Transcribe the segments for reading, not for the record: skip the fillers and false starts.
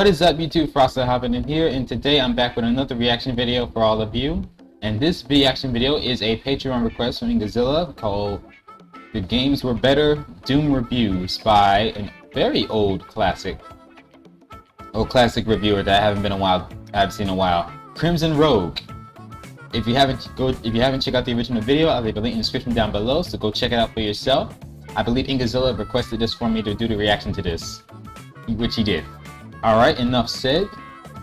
What is up, YouTube? Frosted Hobidon here, and today I'm back with another reaction video for all of you. And this reaction video is a Patreon request from Ingazilla called "The Games Were Better Doom Reviews" by a very old classic reviewer that I've seen in a while, KrimsonRouge. If you haven't checked out the original video, I'll leave a link in the description down below, so go check it out for yourself. I believe Ingazilla requested this for me to do the reaction to this, which he did. Alright, enough said.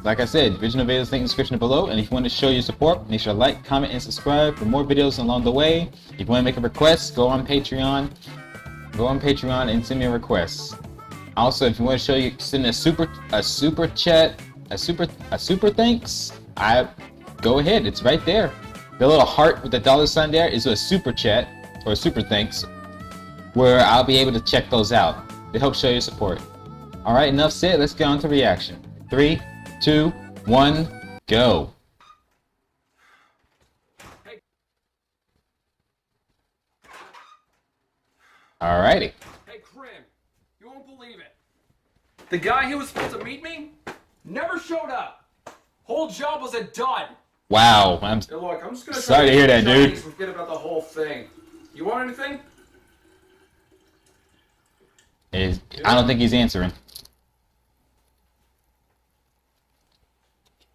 Like I said, original videos link in the description below, and if you want to show your support, make sure to like, comment, and subscribe for more videos along the way. If you want to make a request, go on Patreon. Go on Patreon and send me a request. Also, if you want to send a super thanks, go ahead, it's right there. The little heart with the $sign there is a super chat or a super thanks, where I'll be able to check those out to help show your support. Alright, enough said, let's get on to reaction. 3, 2, 1, go. Alrighty. Hey Krim, you won't believe it. The guy who was supposed to meet me never showed up. Whole job was a dud. Wow, Hey, look, I'm just gonna sorry to hear that, dude. Forget about the whole thing. You want anything? I don't think he's answering.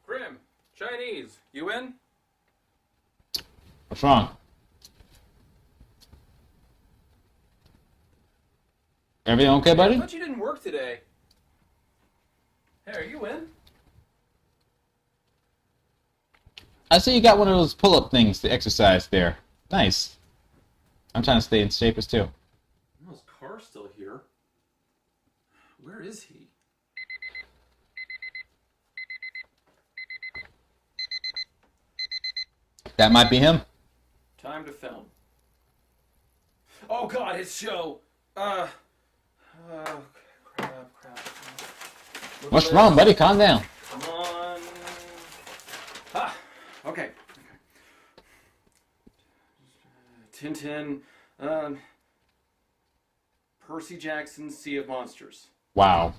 Krim, Chinese, you in? What's wrong? Everything okay, buddy? I thought you didn't work today. Hey, are you in? I see you got one of those pull-up things to exercise there. Nice. I'm trying to stay in shape as too. His car's still here. Where is he? That might be him. Time to film. Oh God, his show. Crap. What's wrong, buddy? Calm down. Come on. Ah, okay. Tintin, Percy Jackson's Sea of Monsters. Wow.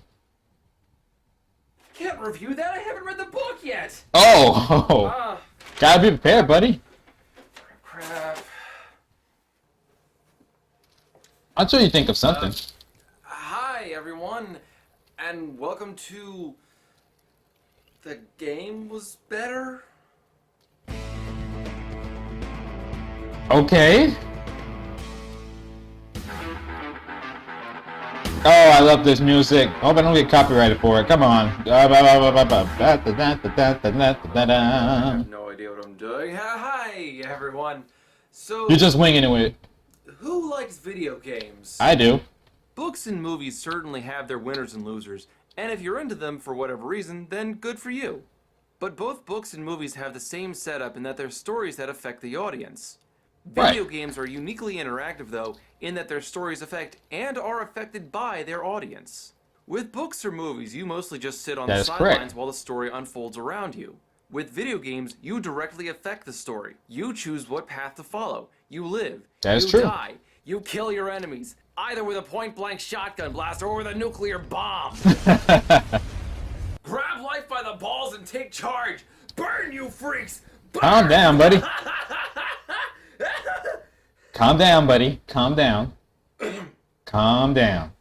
Can't review that. I haven't read the book yet. Oh, gotta be prepared, buddy. Crap. I'm sure you think of something. Hi, everyone, and welcome to The Game Was Better. Okay. Oh, I love this music. Hope I don't get copyrighted for it. Come on. I have no idea what I'm doing. Hi, everyone. So, You're just winging it with it. who likes video games? I do. Books and movies certainly have their winners and losers, and if you're into them for whatever reason, then good for you. But both books and movies have the same setup in that they're stories that affect the audience. Video games are uniquely interactive, though, in that their stories affect and are affected by their audience. With books or movies, you mostly just sit on the sidelines while the story unfolds around you. With video games, you directly affect the story. You choose what path to follow. You live. That is true. You die. You kill your enemies, either with a point-blank shotgun blast or with a nuclear bomb. Grab life by the balls and take charge. Burn, you freaks! Burn! Calm down, buddy. Calm down, buddy. Calm down. Calm down.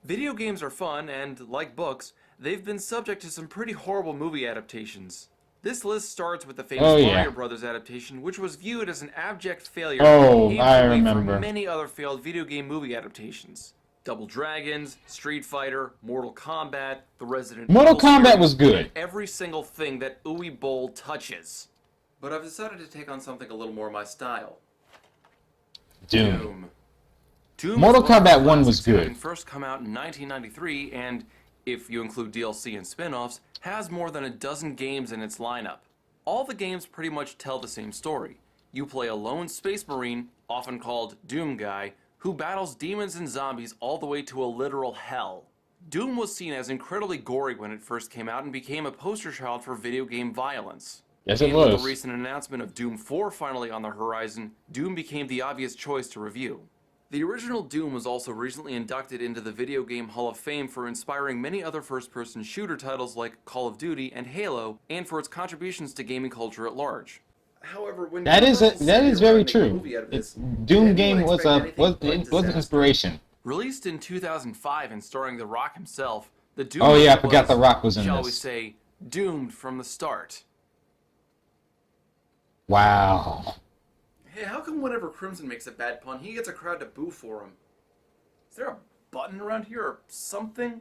Video games are fun, and, like books, they've been subject to some pretty horrible movie adaptations. This list starts with the famous Mario Brothers adaptation, which was viewed as an abject failure and I paved the way remember. for many other failed video game movie adaptations. Double Dragons, Street Fighter, Mortal Kombat, the Resident Evil Mortal Kombat series, was good. every single thing that Uwe Boll touches. But I've decided to take on something a little more my style. Doom. Doom Mortal was one of the Kombat 1 was classics, having good. first come out in 1993, and, if you include DLC and spin-offs, has more than a dozen games in its lineup. All the games pretty much tell the same story. You play a lone space marine, often called Doom Guy, who battles demons and zombies all the way to a literal hell. Doom was seen as incredibly gory when it first came out and became a poster child for video game violence. Yes, it And with was. the recent announcement of Doom 4 finally on the horizon, Doom became the obvious choice to review. The original Doom was also recently inducted into the Video Game Hall of Fame for inspiring many other first-person shooter titles like Call of Duty and Halo, and for its contributions to gaming culture at large. However, when That is very true. This, Doom game was an inspiration. Released in 2005 and starring The Rock himself, the Doom Oh yeah, I movie forgot The Rock was in shall we this. say, doomed from the start. Wow. Hey, how come whenever Crimson makes a bad pun, he gets a crowd to boo for him? Is there a button around here or something?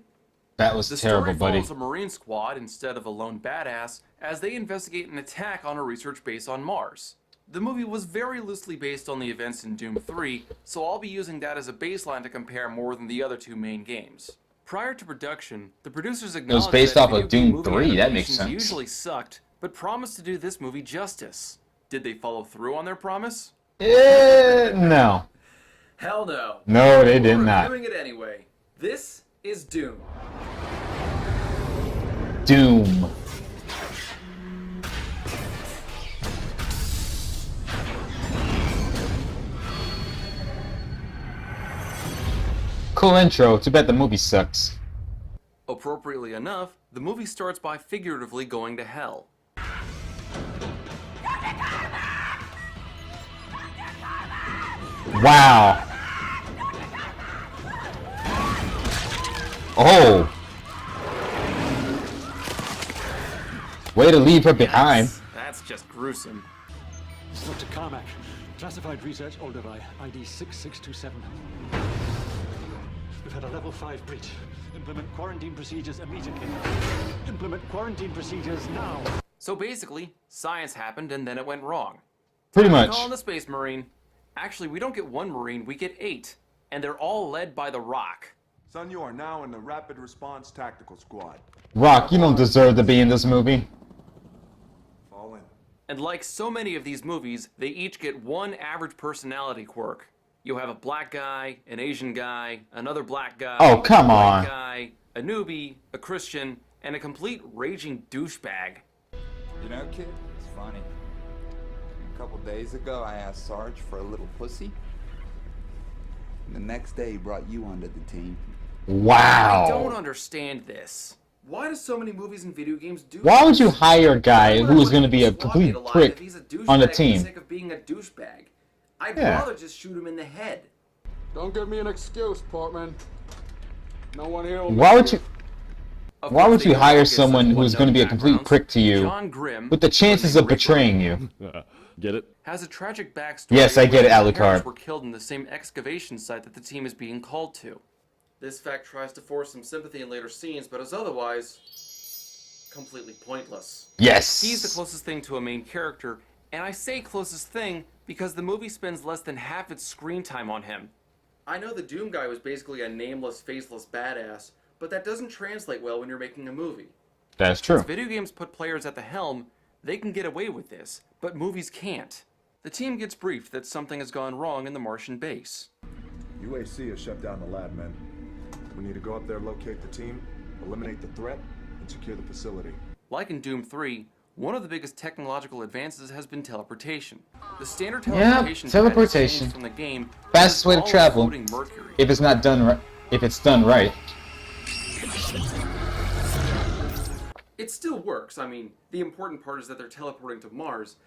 That was terrible, buddy. The story follows a Marine squad instead of a lone badass as they investigate an attack on a research base on Mars. The movie was very loosely based on the events in Doom 3, so I'll be using that as a baseline to compare more than the other two main games. Prior to production, the producers acknowledged based that off of video game Doom movie 3, that makes adaptations sense. usually sucked, but promised to do this movie justice. Did they follow through on their promise? No. Hell no. No, they did We're not. doing it anyway. This is Doom. Doom. Cool intro. Too bad the movie sucks. Appropriately enough, the movie starts by figuratively going to hell. Wow. Oh. Way to leave her behind. That's just gruesome. Dr. Carmack, classified research Alderai, ID 6627. We've had a level 5 breach. Implement quarantine procedures immediately. Implement quarantine procedures now. So basically, science happened and then it went wrong. Pretty much. Call in the Space Marine. Actually, we don't get one Marine, we get 8. And they're all led by The Rock. Son, you are now in the Rapid Response Tactical Squad. Rock, you don't deserve to be in this movie. Fall in. And like so many of these movies, they each get one average personality quirk. You'll have a black guy, an Asian guy, another black guy, Oh, come a white on. guy, a newbie, a Christian, and a complete raging douchebag. You know, kid, it's funny. A couple days ago, I asked Sarge for a little pussy. And the next day, he brought you onto the team. I don't Wow. understand this. Why do so many movies and video games do Why would you this? hire a guy Why who would is going to be a swap complete meet alive prick if he's a on the douchebag for team? sake of being a douchebag? I'd Yeah. rather just shoot him in the head. Don't give me an excuse, Portman. No one here will Why would you? Of Why course, would they you don't hire get someone such who's going to be a one-note complete backgrounds. prick to you, John Grimm, with the chances of betraying you? Get it? has a tragic backstory. Yes, I get it, where his Alucard. parents were killed in the same excavation site that the team is being called to. This fact tries to force some sympathy in later scenes, but is otherwise completely pointless. Yes. He's the closest thing to a main character, and I say closest thing because the movie spends less than half its screen time on him. I know the Doom guy was basically a nameless, faceless badass, but that doesn't translate well when you're making a movie. That's true. As video games put players at the helm, they can get away with this, but movies can't. The team gets briefed that something has gone wrong in the Martian base. UAC has shut down the lab, men. We need to go up there, locate the team, eliminate the threat, and secure the facility. Like in Doom 3, one of the biggest technological advances has been teleportation. The standard Yeah, teleportation teleportation. from the game Fastest way to involves travel. floating Mercury. If it's not done right, if it's done right. It still works. I mean, the important part is that they're teleporting to Mars,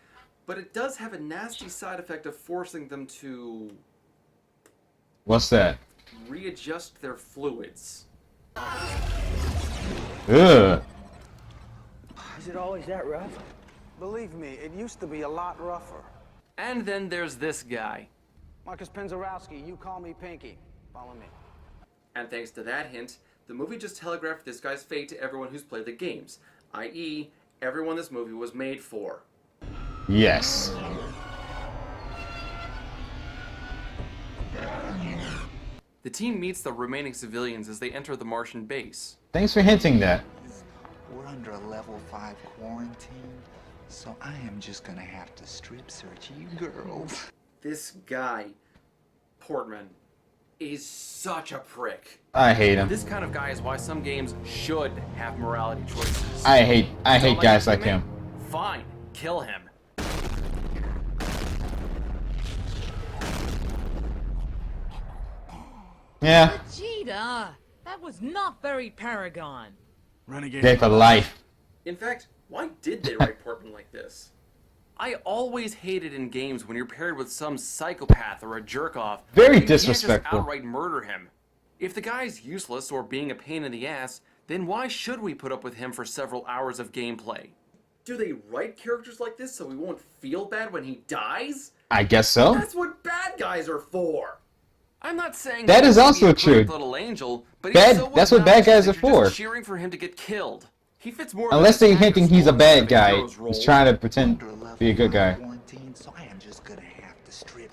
but it does have a nasty side effect of forcing them to What's that? readjust their fluids. Ugh. Is it always that rough? Believe me, it used to be a lot rougher. And then there's this guy. Marcus Penzorowski, you call me Pinky. Follow me. And thanks to that hint, the movie just telegraphed this guy's fate to everyone who's played the games, i.e., everyone this movie was made for. Yes. The team meets the remaining civilians as they enter the Martian base. Thanks for hinting that. We're under a level 5 quarantine, so I am just gonna have to strip search you girls. This guy, Portman, is such a prick. I hate him. This kind of guy is why some games should have morality choices. I hate Don't guys it like to me? him. Fine, kill him. Yeah. Vegeta, that was not very Paragon. Renegade. Day for life. In fact, why did they write Portman like this? I always hated in games when you're paired with some psychopath or a jerk-off. Very You can't disrespectful. just outright murder him. If the guy's useless or being a pain in the ass, then why should we put up with him for several hours of gameplay? Do they write characters like this so we won't feel bad when he dies? I guess so. That's what bad guys are for. I'm not saying That is he's also a true. perfect little angel, but Bad- he's so that's what bad guys obnoxious that are you're for. just cheering for him to get killed. He fits more. Unless than they're the hinting actor's he's a role bad than guy. hero's He's role. trying to pretend to be a good guy. So I am just gonna have to strip.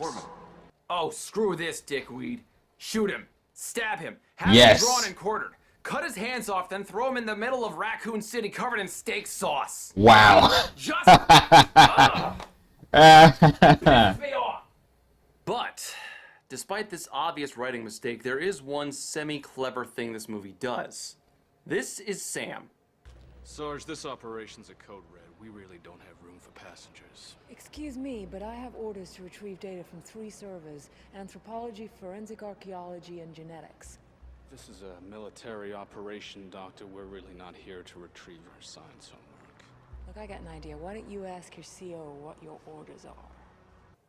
Oh, screw this, dickweed. Shoot him. Stab him. Have Yes. him drawn and quartered. Cut his hands off, then throw him in the middle of Raccoon City covered in steak sauce. Wow. Just piss me off. But, despite this obvious writing mistake, there is one semi-clever thing this movie does. This is Sam. Sarge, this operation's a code red. We really don't have room for passengers. Excuse me, but I have orders to retrieve data from 3 servers: anthropology, forensic archaeology, and genetics. This is a military operation, Doctor. We're really not here to retrieve our science homework. Look, I got an idea. Why don't you ask your CO what your orders are?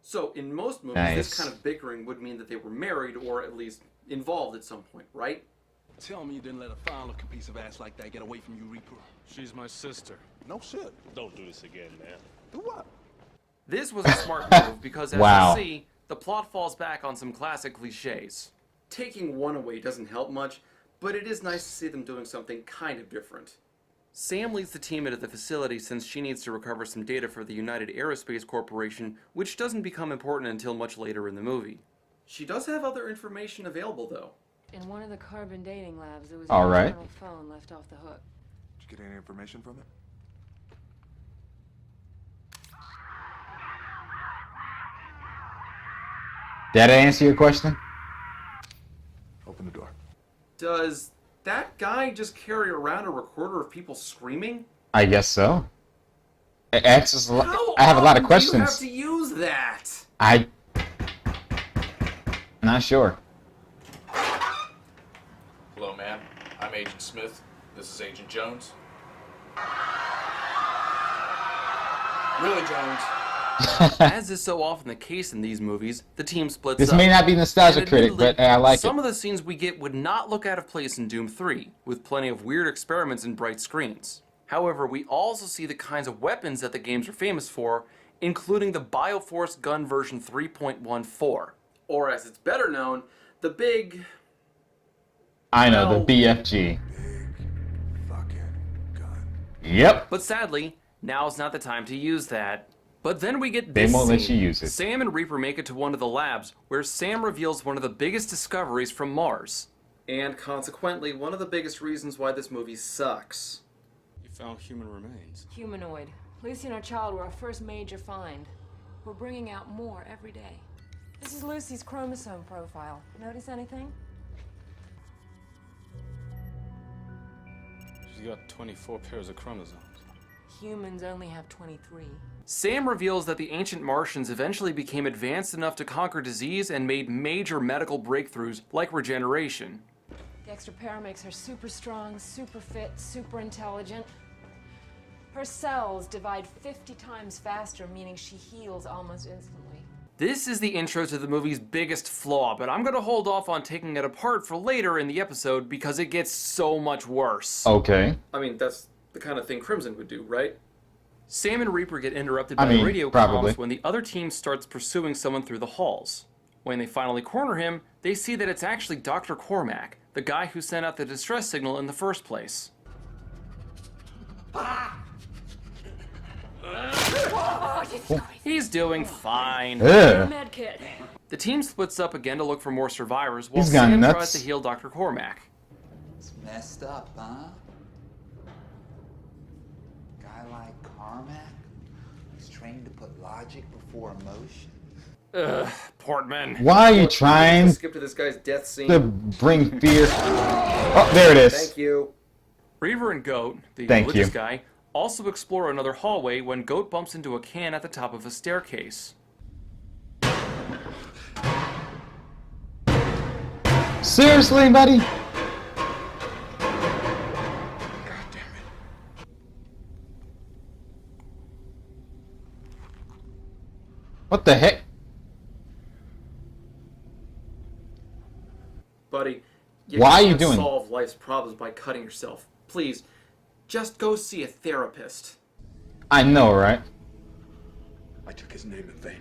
So, in most movies, this kind of bickering would mean that they were married or at least involved at some point, right? Tell me you didn't let a fine-looking piece of ass like that get away from you, Reaper. She's my sister. No shit. Don't do this again, man. Do what? This was a smart move because, as Wow. you'll see, the plot falls back on some classic cliches. Taking one away doesn't help much, but it is nice to see them doing something kind of different. Sam leads the team into the facility since she needs to recover some data for the United Aerospace Corporation, which doesn't become important until much later in the movie. She does have other information available, though. In one of the carbon dating labs, there was All an right. internal phone left off the hook. Did you get any information from it? Did I answer your question? Open the door. Does that guy just carry around a recorder of people screaming? I guess so. It answers a lot. How I have a lot often of do questions. you have to use that? I. Not sure. Hello, ma'am. I'm Agent Smith. This is Agent Jones. Really, Jones? As is so often the case in these movies, the team splits This up. may not be nostalgia And critic, admittedly, but I like some it. of the scenes we get would not look out of place in Doom 3, with plenty of weird experiments and bright screens. However, we also see the kinds of weapons that the games are famous for, including the Bioforce gun version 3.14, or as it's better known, the big... I know, well, the BFG. Fucking gun. Yep. But sadly, now's not the time to use that. But then we get They this won't let scene. you use it. Sam and Reaper make it to one of the labs, where Sam reveals one of the biggest discoveries from Mars. And consequently, one of the biggest reasons why this movie sucks. You found human remains. Humanoid. Lucy and her child were our first major find. We're bringing out more every day. This is Lucy's chromosome profile. Notice anything? She's got 24 pairs of chromosomes. Humans only have 23. Sam reveals that the ancient Martians eventually became advanced enough to conquer disease and made major medical breakthroughs like regeneration. The extra pair makes her super strong, super fit, super intelligent. Her cells divide 50 times faster, meaning she heals almost instantly. This is the intro to the movie's biggest flaw, but I'm going to hold off on taking it apart for later in the episode because it gets so much worse. Okay. I mean, that's the kind of thing Crimson would do, right? Sam and Reaper get interrupted I by mean, radio probably. comms when the other team starts pursuing someone through the halls. When they finally corner him, they see that it's actually Dr. Cormack, the guy who sent out the distress signal in the first place. He's doing fine. Ugh. Medkit. The team splits up again to look for more survivors while He's gone Sam nuts. tries to heal Dr. Cormack. It's messed up, huh? Guy like Carmack is trained to put logic before emotion. Ugh, Portman. Why are you trying Skip to this guy's death scene. to bring fear? Oh, there it is. Thank you. Reaver and Goat, the Thank religious you. guy, also explore another hallway when Goat bumps into a can at the top of a staircase. Seriously, buddy? God damn it. What the heck? Buddy, Why are you can't doing? solve life's problems by cutting yourself. Please, just go see a therapist. I know, right? I took his name in vain.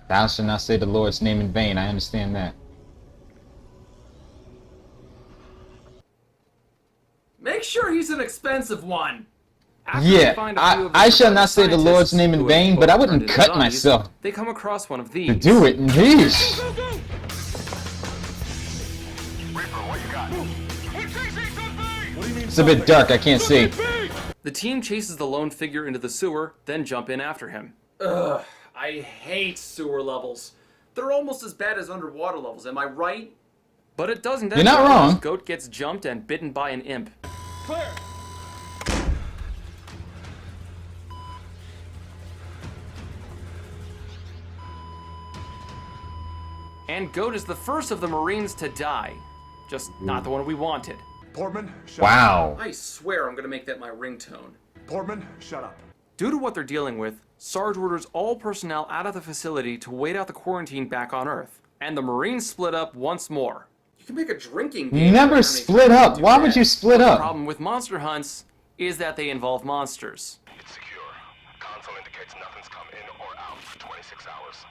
Thou shalt not say the Lord's name in vain. I understand that. Make sure he's an expensive one. After Yeah, we find a few of his I shall preferred not say the Lord's scientists name in who vain, have but I both wouldn't turned into cut zombies, myself They come across one of these. to do it. Yeesh. It's a bit dark. I can't see. The team chases the lone figure into the sewer, then jump in after him. Ugh, I hate sewer levels. They're almost as bad as underwater levels, am I right? But it doesn't end You're not well, wrong. as Goat gets jumped and bitten by an imp. Clear. And Goat is the first of the Marines to die. Just not the one we wanted. Portman, shut Wow. up. I swear I'm gonna make that my ringtone. Portman, shut up. Due to what they're dealing with, Sarge orders all personnel out of the facility to wait out the quarantine back on Earth. And the Marines split up once more. You can make a drinking game. Never split up. Why would you split The up? problem with monster hunts is that they involve monsters. It's secure. Console indicates nothing's come in or out for 26 hours.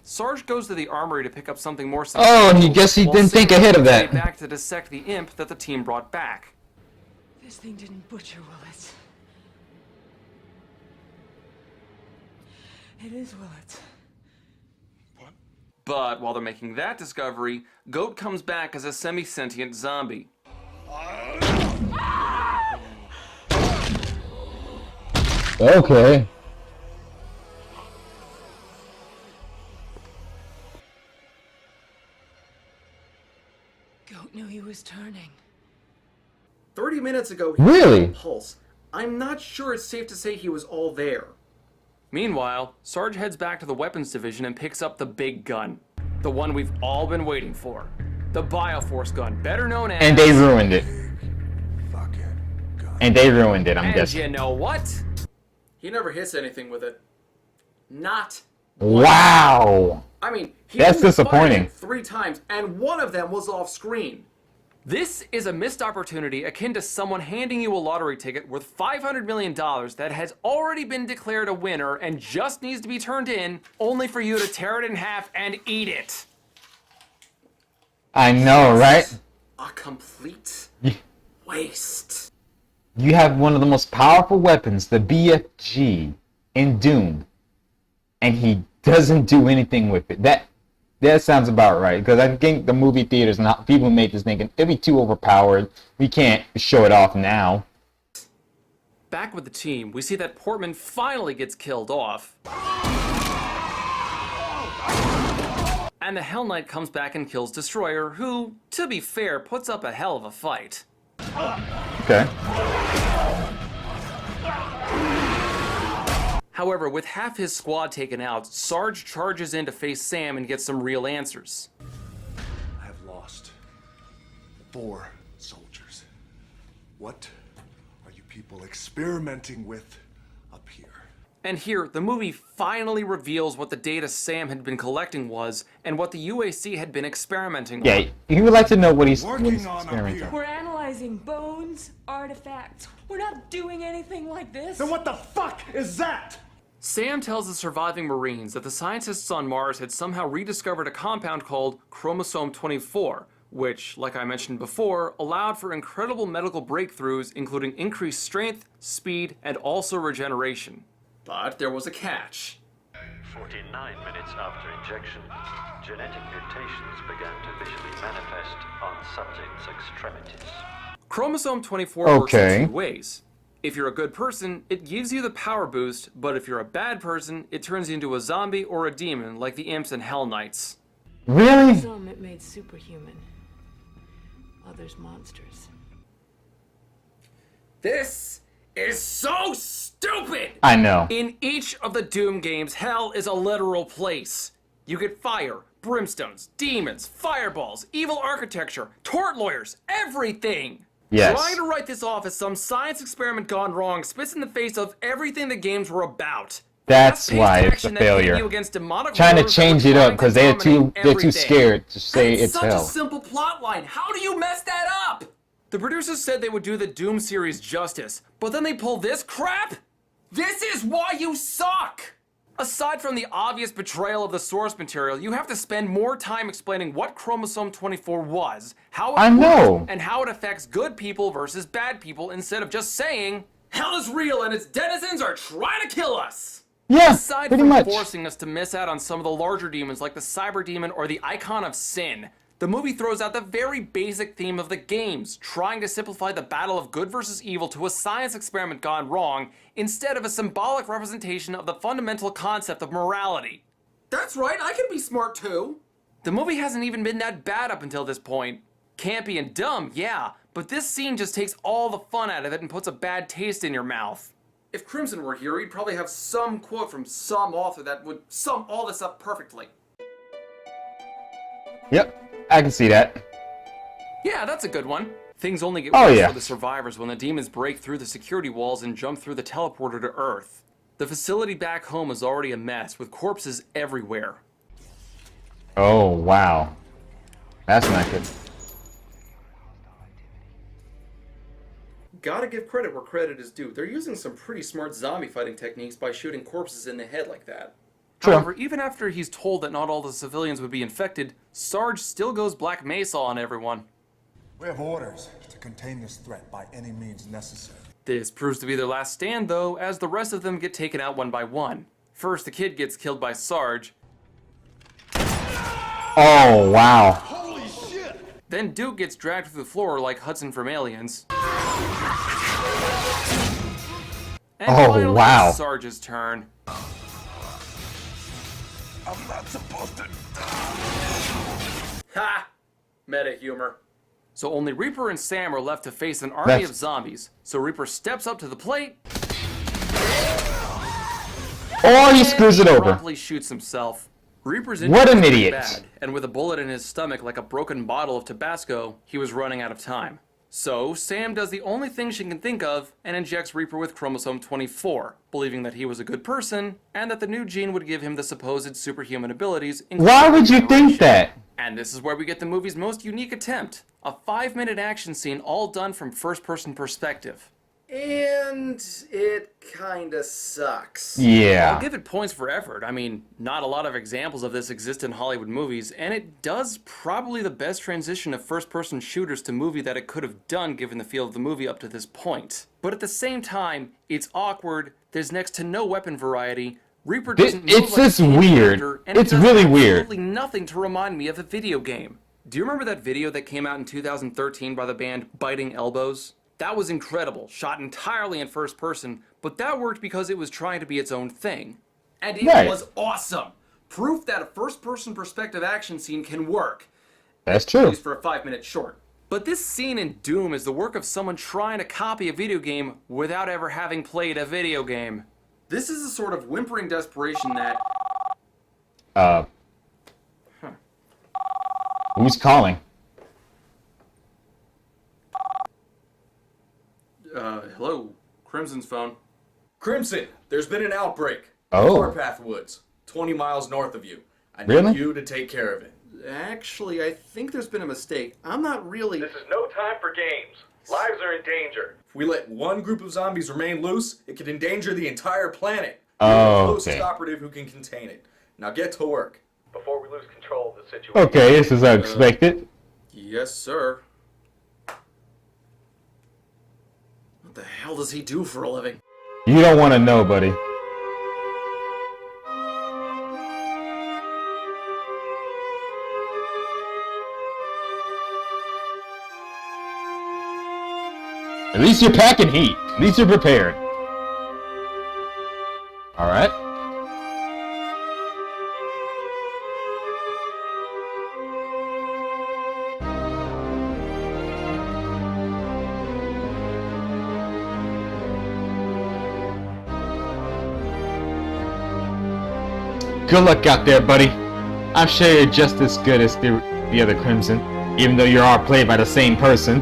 Sarge goes to the armory to pick up something more Oh, and he guess he while didn't think Sam ahead of goes that. back to dissect the imp that the team brought back. This thing didn't butcher Willits. It is Willits. But while they're making that discovery, Goat comes back as a semi-sentient zombie. Okay. Goat knew he was turning. 30 minutes ago, he Really? had a pulse. I'm not sure it's safe to say he was all there. Meanwhile, Sarge heads back to the weapons division and picks up the big gun. The one we've all been waiting for. The Bioforce gun, better known as... And they ruined it. Fucking gun. And they ruined it, I'm And guessing. you know what? He never hits anything with it. Not. Wow. I mean, he That's only disappointing. fired 3 times, and one of them was off screen. This is a missed opportunity akin to someone handing you a lottery ticket worth $500 million that has already been declared a winner and just needs to be turned in, only for you to tear it in half and eat it. I know, right? A complete waste. You have one of the most powerful weapons, the BFG, in Doom, and he doesn't do anything with it. That sounds about right, because I think the movie theaters and people who made this thinking it'd be too overpowered. We can't show it off now. Back with the team, we see that Portman finally gets killed off. And the Hell Knight comes back and kills Destroyer, who, to be fair, puts up a hell of a fight. Okay. However, with half his squad taken out, Sarge charges in to face Sam and get some real answers. I have lost 4 soldiers. What are you people experimenting with up here? And here, the movie finally reveals what the data Sam had been collecting was, and what the UAC had been experimenting on. Yeah, you would like to know what he's Working on up experimenting. here. We're analyzing bones, artifacts. We're not doing anything like this. Then what the fuck is that? Sam tells the surviving Marines that the scientists on Mars had somehow rediscovered a compound called chromosome 24, which, like I mentioned before, allowed for incredible medical breakthroughs, including increased strength, speed, and also regeneration. But there was a catch. 49 minutes after injection, genetic mutations began to visually manifest on subjects' extremities. Chromosome 24 works in Okay. 2 ways. If you're a good person, it gives you the power boost, but if you're a bad person, it turns you into a zombie or a demon like the imps and Hell Knights. Really? Some it made superhuman. Others monsters. This is so stupid! I know. In each of the Doom games, hell is a literal place. You get fire, brimstones, demons, fireballs, evil architecture, tort lawyers, everything! Yes. Trying to write this off as some science experiment gone wrong spits in the face of everything the games were about. That's why it's a failure. Trying to change it up because they're too scared to say it's such a hell. simple plot line. How do you mess that up? The producers said they would do the Doom series justice, but then they pull this crap? This is why you suck! Aside from the obvious betrayal of the source material, you have to spend more time explaining what Chromosome 24 was, how it works, and how it affects good people versus bad people instead of just saying, hell is real and its denizens are trying to kill us! Yeah, Aside pretty from much. forcing us to miss out on some of the larger demons like the Cyber Demon or the Icon of Sin, the movie throws out the very basic theme of the games, trying to simplify the battle of good versus evil to a science experiment gone wrong, instead of a symbolic representation of the fundamental concept of morality. That's right, I can be smart too! The movie hasn't even been that bad up until this point. Campy and dumb, yeah, but this scene just takes all the fun out of it and puts a bad taste in your mouth. If Crimson were here, he'd probably have some quote from some author that would sum all this up perfectly. Yep, I can see that. Yeah, that's a good one. Things only get Oh, worse yeah. for the survivors when the demons break through the security walls and jump through the teleporter to Earth. The facility back home is already a mess, with corpses everywhere. Oh, wow. That's not good. Gotta give credit where credit is due. They're using some pretty smart zombie fighting techniques by shooting corpses in the head like that. True. However, even after he's told that not all the civilians would be infected, Sarge still goes Black Mesa on everyone. We have orders to contain this threat by any means necessary. This proves to be their last stand, though, as the rest of them get taken out one by one. First, the kid gets killed by Sarge. Oh, wow. Holy shit! Then Duke gets dragged through the floor like Hudson from Aliens. And finally, wow. It's Sarge's turn. I'm not supposed to. Ha! Meta humor. So only Reaper and Sam are left to face an army of zombies. So Reaper steps up to the plate. Or he screws it over. Promptly shoots himself. Reaper's What an injuries are idiot. bad, and with a bullet in his stomach like a broken bottle of Tabasco, he was running out of time. So Sam does the only thing she can think of and injects Reaper with chromosome 24, believing that he was a good person and that the new gene would give him the supposed superhuman abilities. Why would you think that? And this is where we get the movie's most unique attempt, a 5-minute action scene all done from first-person perspective. And it kinda sucks. Yeah. I'll give it points for effort. I mean, not a lot of examples of this exist in Hollywood movies, and it does probably the best transition of first-person shooters to movie that it could have done given the feel of the movie up to this point. But at the same time, it's awkward, there's next to no weapon variety, Reaper doesn't move It's like just a weird. character, and It's it does really weird. absolutely nothing to remind me of a video game. Do you remember that video that came out in 2013 by the band Biting Elbows? That was incredible, shot entirely in first person, but that worked because it was trying to be its own thing. And it was awesome! Proof that a first-person perspective action scene can work. That's true. At least for a 5-minute short. But this scene in Doom is the work of someone trying to copy a video game without ever having played a video game. This is a sort of whimpering desperation that... Who's calling? Hello? Crimson's phone. Crimson, there's been an outbreak. Oh. Warpath Woods, 20 miles north of you. I need Really? you to take care of it. Actually, I think there's been a mistake. I'm not really... This is no time for games. Lives are in danger. If we let one group of zombies remain loose, it could endanger the entire planet. Oh, You're the closest okay. operative who can contain it. Now get to work. Before we lose control of the situation. Okay, this is unexpected. Yes, sir. What the hell does he do for a living? You don't want to know, buddy. At least you're packing heat. At least you're prepared. Alright. Good luck out there, buddy. I'm sure you're just as good as the other Crimson, even though you are played by the same person.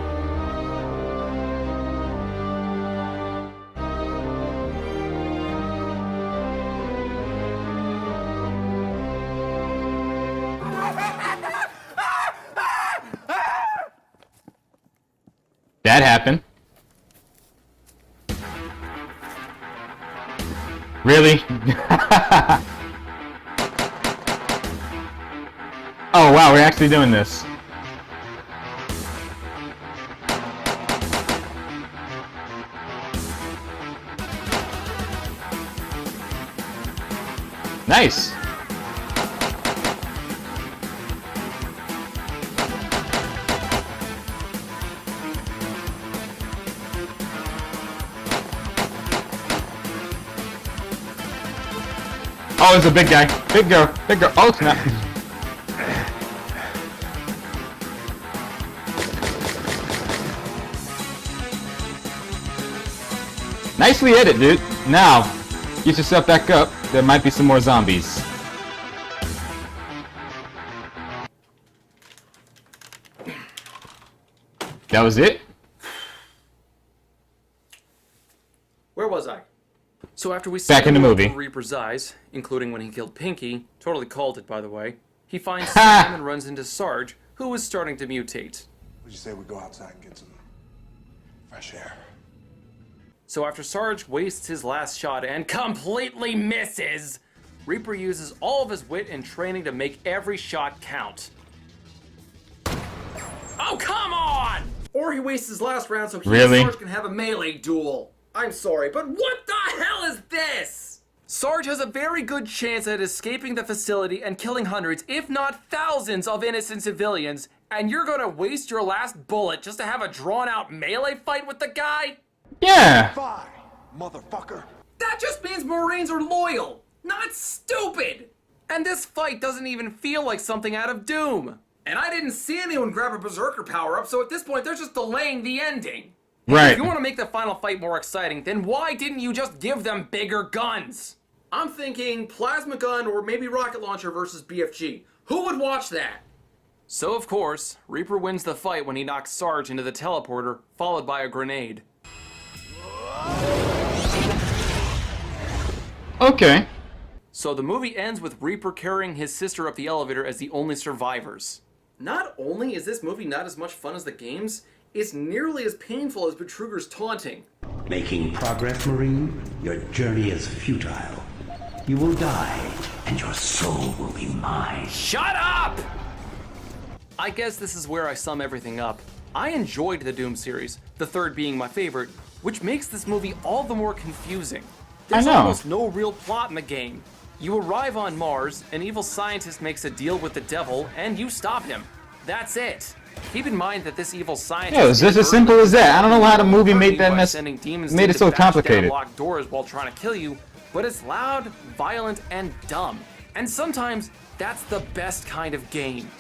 That happened. Really? Oh wow, we're actually doing this. Nice. Oh, it's a big guy. Big girl. Big girl. Oh, snap. Nicely hit it, dude. Now, get yourself back up. There might be some more zombies. That was it? Where was I? So after we Back in the movie. Reaper's eyes, including when he killed Pinky, totally called it by the way, he finds Sam and runs into Sarge, who is starting to mutate. Would you say we go outside and get some fresh air? So after Sarge wastes his last shot and completely misses, Reaper uses all of his wit and training to make every shot count. Oh, come on! Or he wastes his last round so he and Sarge can have a melee duel. I'm sorry, but what the hell is this? Sarge has a very good chance at escaping the facility and killing hundreds, if not thousands, of innocent civilians, and you're gonna waste your last bullet just to have a drawn-out melee fight with the guy? Yeah. Fine, motherfucker. That just means Marines are loyal, not stupid! And this fight doesn't even feel like something out of Doom. And I didn't see anyone grab a Berserker power-up, so at this point they're just delaying the ending. Right. If you want to make the final fight more exciting, then why didn't you just give them bigger guns? I'm thinking plasma gun or maybe rocket launcher versus BFG. Who would watch that? So of course, Reaper wins the fight when he knocks Sarge into the teleporter, followed by a grenade. Okay. So the movie ends with Reaper carrying his sister up the elevator as the only survivors. Not only is this movie not as much fun as the games, it's nearly as painful as Betruger's taunting. Making progress, Marine? Your journey is futile. You will die, and your soul will be mine. Shut up! I guess this is where I sum everything up. I enjoyed the Doom series, the third being my favorite, which makes this movie all the more confusing. There's almost no real plot in the game. You arrive on Mars, an evil scientist makes a deal with the devil, and you stop him. That's it. Keep in mind that this evil scientist... Yeah, it was just as simple as that. I don't know how the movie made that mess... Made it so complicated. Lock doors while trying to kill you, but it's loud, violent, and dumb. And sometimes, that's the best kind of game.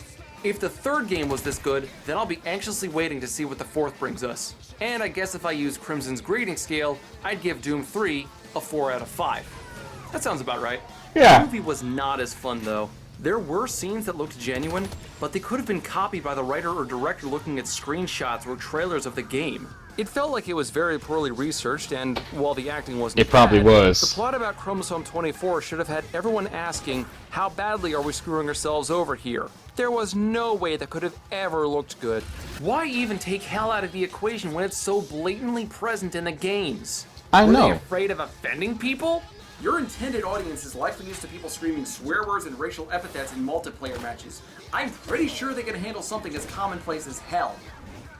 If the third game was this good, then I'll be anxiously waiting to see what the fourth brings us. And I guess if I use Crimson's grading scale, I'd give Doom 3 a 4 out of 5. That sounds about right. Yeah. The movie was not as fun though. There were scenes that looked genuine, but they could have been copied by the writer or director looking at screenshots or trailers of the game. It felt like it was very poorly researched, and while the acting wasn't It probably was. the plot about Chromosome 24 should have had everyone asking, how badly are we screwing ourselves over here? There was no way that could have ever looked good. Why even take hell out of the equation when it's so blatantly present in the games? I know. Were they afraid of offending people? Your intended audience is likely used to people screaming swear words and racial epithets in multiplayer matches. I'm pretty sure they can handle something as commonplace as hell.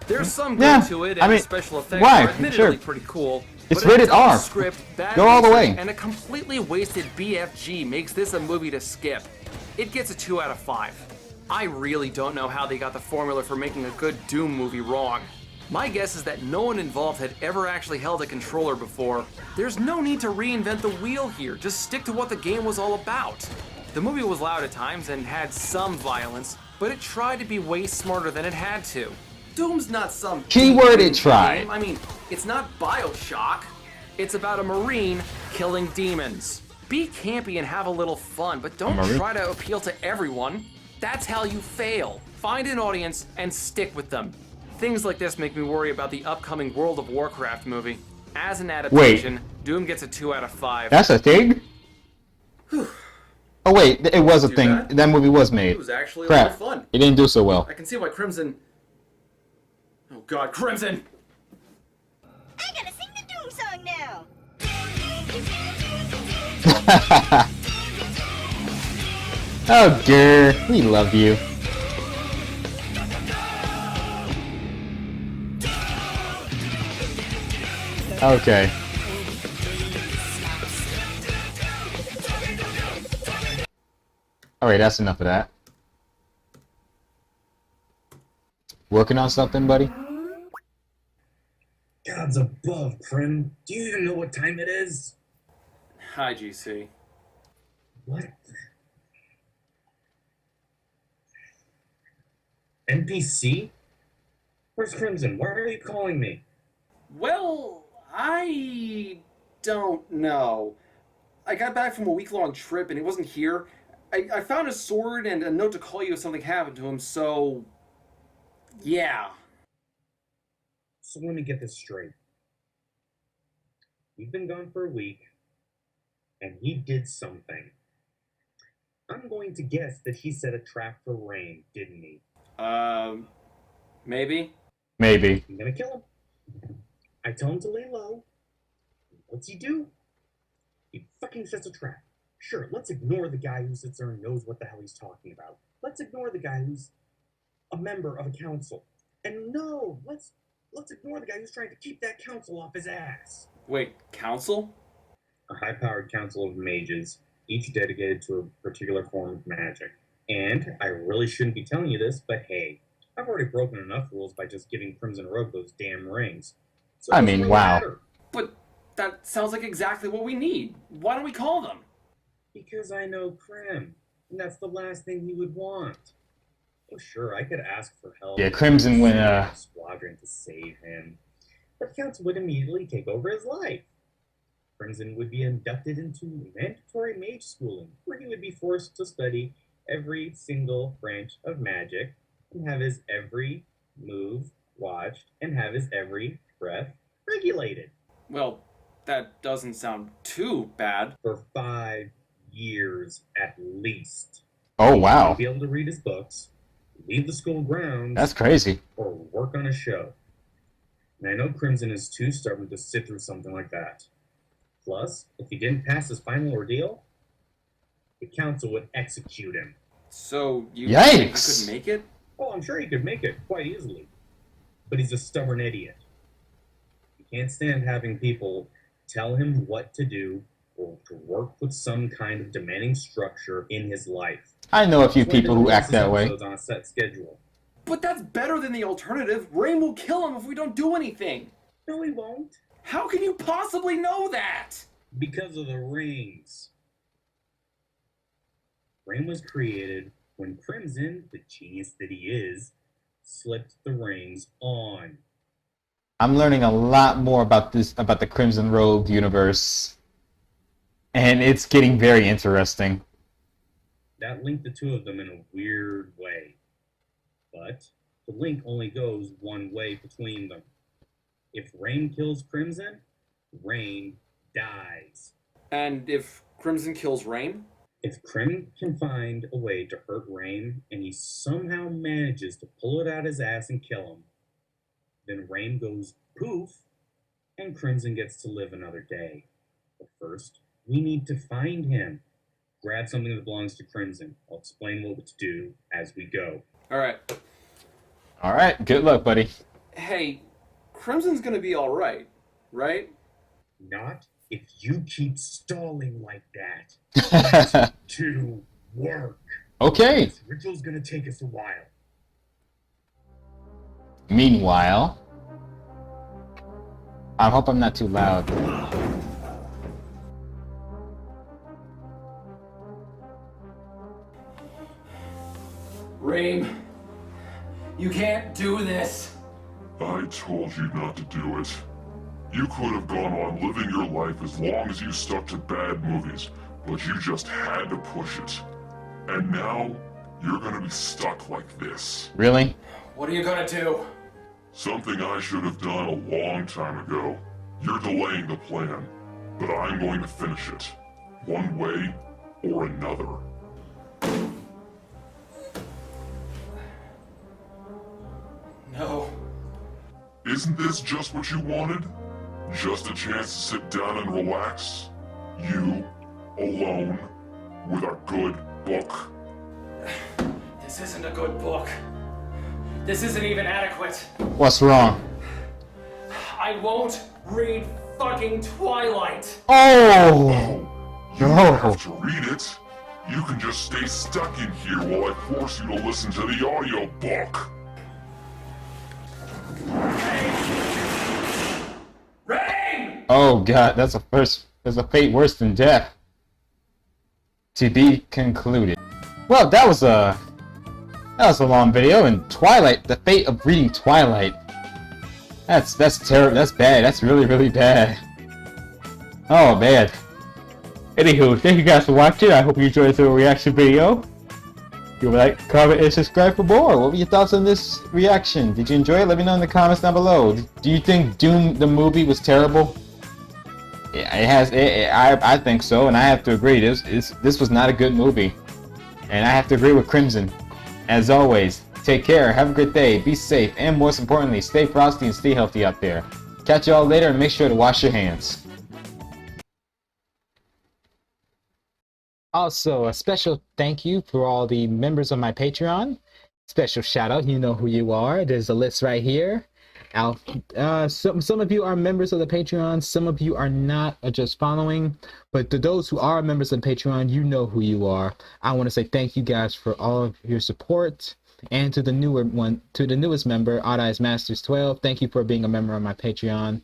There's some good to it, and the special effects are admittedly pretty cool. It's but rated R. Script, bad Go all the research, way. And a completely wasted BFG makes this a movie to skip. It gets a 2 out of 5. I really don't know how they got the formula for making a good Doom movie wrong. My guess is that no one involved had ever actually held a controller before. There's no need to reinvent the wheel here, just stick to what the game was all about. The movie was loud at times and had some violence, but it tried to be way smarter than it had to. Doom's not some Keyword it tried. game. I mean, it's not BioShock. It's about a Marine killing demons. Be campy and have a little fun, but don't try to appeal to everyone. That's how you fail. Find an audience and stick with them. Things like this make me worry about the upcoming World of Warcraft movie. As an adaptation, Doom gets a 2 out of 5. That's a thing? Oh wait, it was a thing. That movie was made. It was actually a Crap. lot of fun. It didn't do so well. I can see why Crimson... Oh god, Crimson! I gotta sing the Doom song now! Oh, grr. We love you. Okay. Alright, that's enough of that. Working on something, buddy? Gods above, Prim. Do you even know what time it is? Hi, GC. What? NPC? Where's Crimson? Why are you calling me? Well, I don't know. I got back from a week-long trip and he wasn't here. I found a sword and a note to call you if something happened to him, so... yeah. So let me get this straight. You've been gone for a week, and he did something. I'm going to guess that he set a trap for Rain, didn't he? Maybe? Maybe. I'm gonna kill him. I tell him to lay low. What's he do? He fucking sets a trap. Sure, let's ignore the guy who sits there and knows what the hell he's talking about. Let's ignore the guy who's a member of a council. And no, let's ignore the guy who's trying to keep that council off his ass. Wait, council? A high-powered council of mages, each dedicated to a particular form of magic. And I really shouldn't be telling you this, but hey, I've already broken enough rules by just giving KrimsonRouge those damn rings. So I mean, wow. But that sounds like exactly what we need. Why don't we call them? Because I know Krim, and that's the last thing he would want. Well, sure, I could ask for help. Yeah, Crimson went, squadron to save him. But Council would immediately take over his life. Crimson would be inducted into mandatory mage schooling, where he would be forced to study every single branch of magic, and have his every move watched, and have his every breath regulated. Well, that doesn't sound too bad. For 5 years at least. Oh, wow. He'd be able to read his books, leave the school grounds. That's crazy. Or work on a show. And I know Crimson is too stubborn to sit through something like that. Plus, if he didn't pass his final ordeal, the council would execute him. So, you Yikes. think he could make it? Oh, I'm sure he could make it quite easily. But he's a stubborn idiot. He can't stand having people tell him what to do or to work with some kind of demanding structure in his life. I know a few people who act that way. On a set schedule. But that's better than the alternative. Rain will kill him if we don't do anything. No, he won't. How can you possibly know that? Because of the rings. Rain was created when Crimson, the genius that he is, slipped the rings on. I'm learning a lot more about the KrimsonRouge universe, and it's getting very interesting. That linked the two of them in a weird way. But the link only goes one way between them. If Rain kills Crimson, Rain dies. And if Crimson kills Rain? If Crim can find a way to hurt Rain, and he somehow manages to pull it out his ass and kill him, then Rain goes poof, and Crimson gets to live another day. But first, we need to find him. Grab something that belongs to Crimson. I'll explain what to do as we go. Alright. Alright, good luck, buddy. Hey, Crimson's gonna be alright, right? Not if you keep stalling like that. To work. Okay. This ritual's gonna take us a while. Meanwhile, I hope I'm not too loud. Rain, you can't do this. I told you not to do it. You could have gone on living your life as long as you stuck to bad movies, but you just had to push it. And now, you're gonna be stuck like this. Really? What are you gonna do? Something I should have done a long time ago. You're delaying the plan, but I'm going to finish it. One way or another. No. Isn't this just what you wanted? Just a chance to sit down and relax? You, alone, with a good book? This isn't a good book. This isn't even adequate. What's wrong? I won't read fucking Twilight. Oh! You don't have to read it. You can just stay stuck in here while I force you to listen to the audiobook. Rain! Oh god, that's a fate worse than death. To be concluded. Well, that was a long video, and Twilight, the fate of reading Twilight. That's terrible. That's bad. That's really bad. Oh man. Anywho, thank you guys for watching. I hope you enjoyed this little reaction video. Give a like, comment, and subscribe for more. What were your thoughts on this reaction? Did you enjoy it? Let me know in the comments down below. Do you think Dune the movie was terrible? Yeah, I think so, and I have to agree. This was not a good movie, and I have to agree with Crimson. As always, take care, have a good day, be safe, and most importantly, stay frosty and stay healthy out there. Catch y'all later, and make sure to wash your hands. Also, a special thank you for all the members of my Patreon. Special shout out, you know who you are. There's a list right here. Some of you are members of the Patreon, some of you are not, are just following. But to those who are members of Patreon, you know who you are. I want to say thank you guys for all of your support. And to the newest member, Odd Eyes Masters 12, thank you for being a member of my Patreon.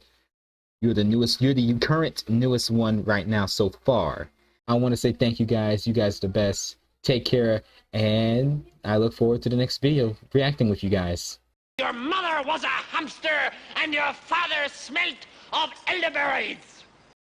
You're the current newest one right now so far. I want to say thank you guys. You guys are the best. Take care, and I look forward to the next video reacting with you guys. Your mother was a hamster, and your father smelt of elderberries.